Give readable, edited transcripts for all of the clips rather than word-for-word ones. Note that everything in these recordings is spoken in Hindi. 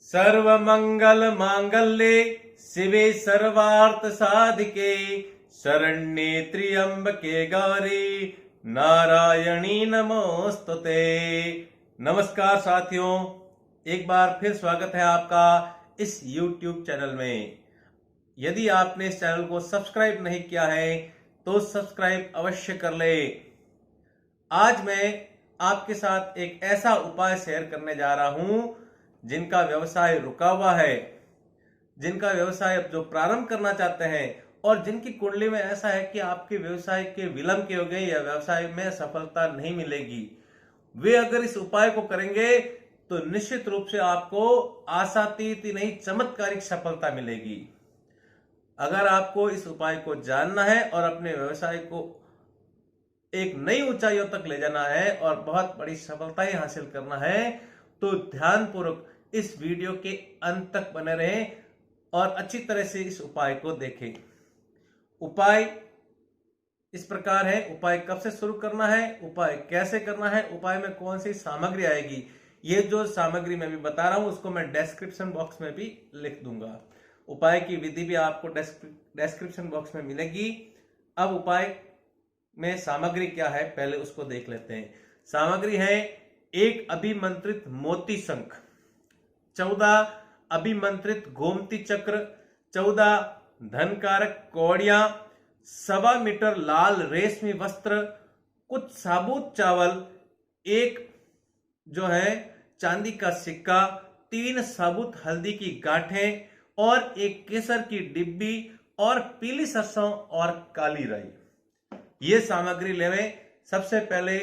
सर्वमंगल मांगल्ये शिवे सर्वार्थ साधिके शरण्ये त्र्यंबके गौरी नारायणी नमोस्तुते। नमस्कार साथियों, एक बार फिर स्वागत है आपका इस YouTube चैनल में। यदि आपने इस चैनल को सब्सक्राइब नहीं किया है तो सब्सक्राइब अवश्य कर ले। आज मैं आपके साथ एक ऐसा उपाय शेयर करने जा रहा हूं जिनका व्यवसाय रुका हुआ है, जिनका व्यवसाय जो प्रारंभ करना चाहते हैं और जिनकी कुंडली में ऐसा है कि आपके व्यवसाय के विलंब के हो गए या व्यवसाय में सफलता नहीं मिलेगी, वे अगर इस उपाय को करेंगे तो निश्चित रूप से आपको आशातीत नहीं चमत्कारिक सफलता मिलेगी। अगर आपको इस उपाय को जानना है और अपने व्यवसाय को एक नई ऊंचाइयों तक ले जाना है और बहुत बड़ी सफलताएं हासिल करना है तो ध्यानपूर्वक इस वीडियो के अंत तक बने रहें और अच्छी तरह से इस उपाय को देखें। उपाय इस प्रकार है। उपाय कब से शुरू करना है, उपाय कैसे करना है, उपाय में कौन सी सामग्री आएगी, ये जो सामग्री मैं भी बता रहा हूं उसको मैं डिस्क्रिप्शन बॉक्स में भी लिख दूंगा। उपाय की विधि भी आपको डिस्क्रिप्शन बॉक्स में मिलेगी। अब उपाय में सामग्री क्या है पहले उसको देख लेते हैं। सामग्री है 1 अभिमंत्रित मोती शंख, 14 अभिमंत्रित गोमती चक्र, 14 धनकारक कौड़ियां, 1.25 मीटर लाल रेशमी वस्त्र, कुछ साबुत चावल, एक जो है चांदी का सिक्का, 3 साबुत हल्दी की गांठें और एक केसर की डिब्बी और पीली सरसों और काली राई। ये सामग्री लेवें। सबसे पहले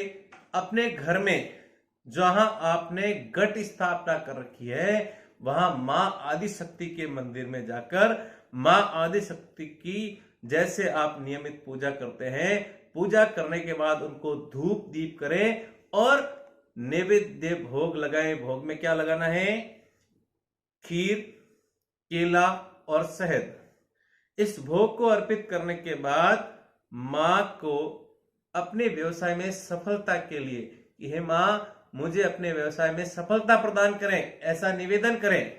अपने घर में जहां आपने घट स्थापना कर रखी है वहां मां आदि शक्ति के मंदिर में जाकर मां आदि शक्ति की जैसे आप नियमित पूजा करते हैं, पूजा करने के बाद उनको धूप दीप करें और नैवेद्य भोग लगाएं। भोग में क्या लगाना है? खीर, केला और शहद। इस भोग को अर्पित करने के बाद मां को अपने व्यवसाय में सफलता के लिए कि हे मां मुझे अपने व्यवसाय में सफलता प्रदान करें, ऐसा निवेदन करें।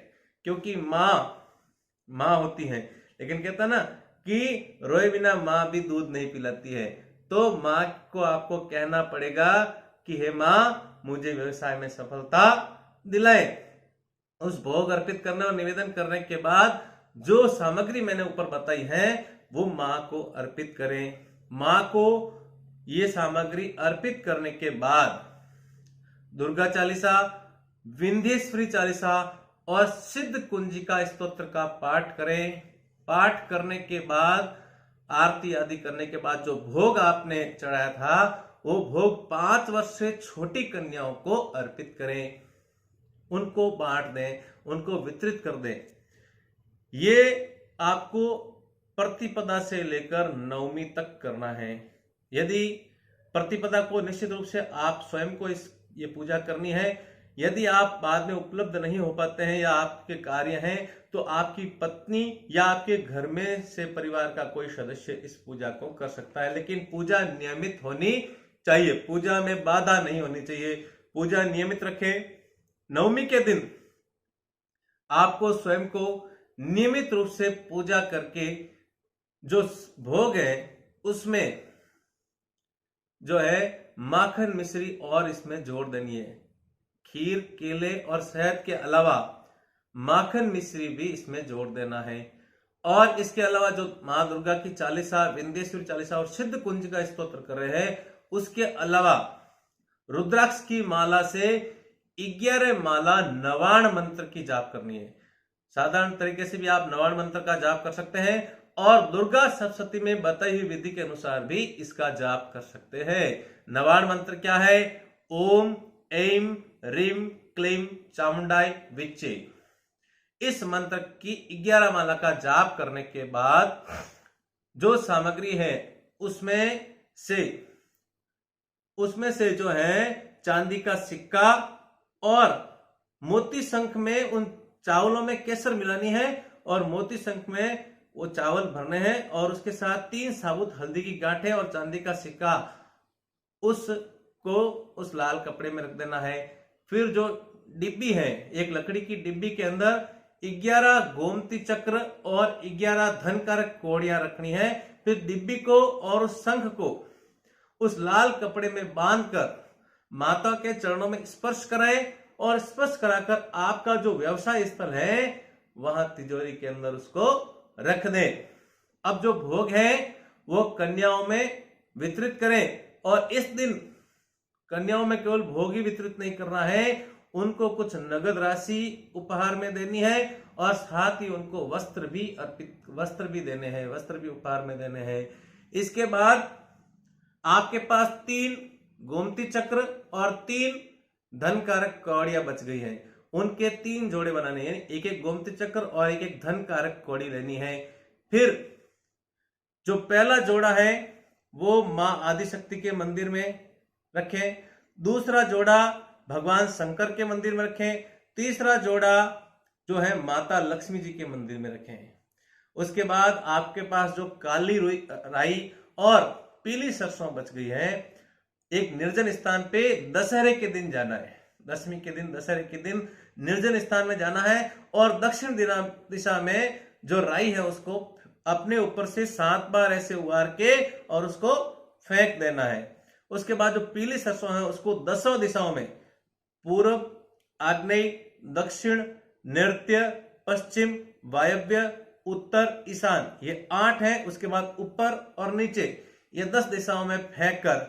क्योंकि मां होती है, लेकिन कहता ना कि रोए बिना मां भी दूध नहीं पिलाती है। तो मां को आपको कहना पड़ेगा कि हे मां मुझे व्यवसाय में सफलता दिलाए। उस भोग अर्पित करने और निवेदन करने के बाद जो सामग्री मैंने ऊपर बताई है वो मां को अर्पित करें। मां को ये सामग्री अर्पित करने के बाद दुर्गा चालीसा, विंध्येश्वरी चालीसा और सिद्ध कुंजिका स्तोत्र का पाठ करें। पाठ करने के बाद आरती आदि करने के बाद जो भोग आपने चढ़ाया था वो भोग 5 वर्ष से छोटी कन्याओं को अर्पित करें, उनको बांट दें, उनको वितरित कर दें। ये आपको प्रतिपदा से लेकर नवमी तक करना है। यदि प्रतिपदा को निश्चित रूप से आप स्वयं को ये पूजा करनी है। यदि आप बाद में उपलब्ध नहीं हो पाते हैं या आपके कार्य हैं तो आपकी पत्नी या आपके घर में से परिवार का कोई सदस्य इस पूजा को कर सकता है, लेकिन पूजा नियमित होनी चाहिए, पूजा में बाधा नहीं होनी चाहिए। पूजा नियमित रखें। नवमी के दिन आपको स्वयं को नियमित रूप से पूजा करके जो भोग है उसमें जो है माखन मिश्री और इसमें जोड़ देनी है। खीर, केले और शहद के अलावा माखन मिश्री भी इसमें जोड़ देना है। और इसके अलावा जो मां दुर्गा की चालीसा, विंध्येश्वरी चालीसा और सिद्ध कुंजिका स्तोत्र कर रहे हैं उसके अलावा रुद्राक्ष की माला से 11 माला नवाण मंत्र की जाप करनी है। साधारण तरीके से भी आप नवाण मंत्र का जाप कर सकते हैं और दुर्गा सप्तशती में बताई हुई विधि के अनुसार भी इसका जाप कर सकते हैं। नवाण मंत्र क्या है? ओम ऐं ह्रीं क्लीं चामुंडाय विच्चे। इस मंत्र की 11 माला का जाप करने के बाद जो सामग्री है उसमें से जो है चांदी का सिक्का और मोती शंख में उन चावलों में केसर मिलानी है और मोती शंख में वो चावल भरने हैं और उसके साथ 3 साबुत हल्दी की गांठें और चांदी का सिक्का उसको उस लाल कपड़े में रख देना है। फिर जो डिब्बी है, एक लकड़ी की डिब्बी के अंदर 11 गोमती चक्र और 11 धन कारक कौड़ियां रखनी है। फिर डिब्बी को और उस शंख को उस लाल कपड़े में बांधकर माता के चरणों में स्पर्श कराएं और स्पर्श कराकर आपका जो व्यवसाय स्थल है वहां तिजोरी के अंदर उसको रख दें। अब जो भोग है वो कन्याओं में वितरित करें और इस दिन कन्याओं में केवल भोग ही वितरित नहीं करना है, उनको कुछ नगद राशि उपहार में देनी है और साथ ही उनको वस्त्र भी देने हैं, वस्त्र भी उपहार में देने हैं। इसके बाद आपके पास 3 गोमती चक्र और 3 धन कारक कौड़ियां बच गई हैं, उनके 3 जोड़े बनाने हैं, एक एक गोमती चक्र और एक एक धन कारक कौड़ी लेनी है। फिर जो पहला जोड़ा है वो मां आदिशक्ति के मंदिर में रखें, दूसरा जोड़ा भगवान शंकर के मंदिर में रखें, तीसरा जोड़ा जो है माता लक्ष्मी जी के मंदिर में रखें। उसके बाद आपके पास जो काली राई और पीली सरसों बच गई है, एक निर्जन स्थान पे दशहरे के दिन जाना है, दशमी के दिन दशहरे के दिन निर्जन स्थान में जाना है और दक्षिण दिशा में जो राई है उसको अपने ऊपर से 7 बार ऐसे उगार के और उसको फेंक देना है। उसके बाद जो पीली सरसों है उसको 10 दिशाओं में पूर्व, आग्नेय, दक्षिण, नृत्य, पश्चिम, वायव्य, उत्तर, ईशान, ये 8 है। उसके बाद ऊपर और नीचे ये 10 दिशाओं में फेंक कर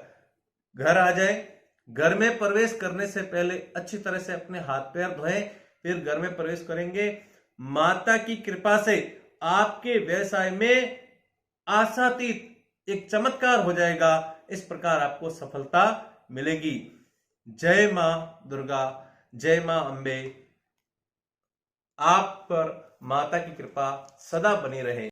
घर आ जाए। घर में प्रवेश करने से पहले अच्छी तरह से अपने हाथ पैर धोएं, फिर घर में प्रवेश करेंगे। माता की कृपा से आपके व्यवसाय में आशातीत एक चमत्कार हो जाएगा, इस प्रकार आपको सफलता मिलेगी। जय मां दुर्गा, जय मां अंबे। आप पर माता की कृपा सदा बनी रहे।